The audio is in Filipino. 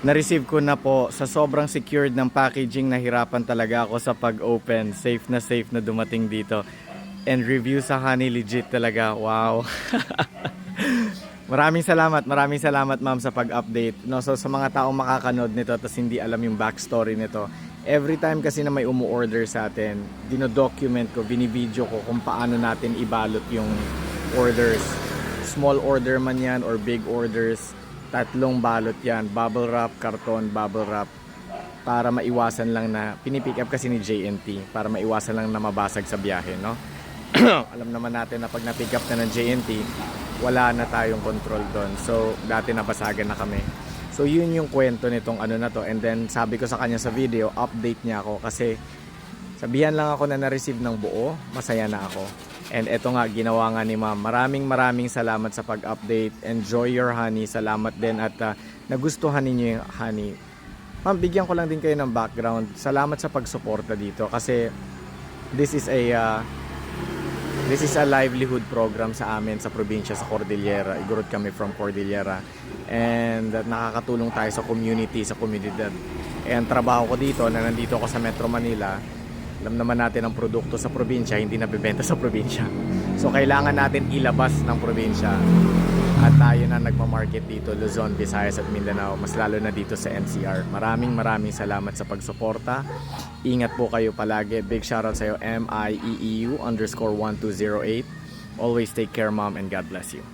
Na-receive ko na po. Sa sobrang secured ng packaging, nahirapan talaga ako sa pag-open. Safe na dumating dito. And review sa Honey, legit talaga. Wow. Maraming salamat ma'am sa pag-update. No, so sa mga taong makakanood nito tapos hindi alam yung backstory nito, every time kasi na may umu-order sa atin, dino-document ko, bini-video ko kung paano natin ibalot yung orders. Small order man yan or big orders, tatlong balot yan. Bubble wrap, karton, bubble wrap. Para maiwasan lang na, pinipick up kasi ni JNT, para maiwasan lang na mabasag sa biyahe, no? Alam naman natin na pag na-pick up na ng JNT, wala na tayong control doon. So, dati nabasagan na kami. So, yun yung kwento nitong ano na to. And then, sabi ko sa kanya sa video, update niya ako kasi sabihan lang ako na na-receive ng buo, masaya na ako. And eto nga, ginawa nga ni ma'am. Maraming salamat sa pag-update. Enjoy your honey. Salamat din at nagustuhan ninyo yung honey. Ma'am, bigyan ko lang din kayo ng background. Salamat sa pagsuporta dito kasi this is a livelihood program sa amin sa probinsya, sa Cordillera. Igorot kami from Cordillera. And nakakatulong tayo sa community, sa komunidad. And trabaho ko dito, na nandito ako sa Metro Manila. Alam naman natin ang produkto sa probinsya, hindi nabibenta sa probinsya. So kailangan natin ilabas ng probinsya. At tayo na nagmamarket dito, Luzon, Visayas at Mindanao. Mas lalo na dito sa NCR. Maraming salamat sa pagsuporta. Ingat po kayo palagi. Big shoutout sa iyo, MIEEU_1208. Always take care, mom, and God bless you.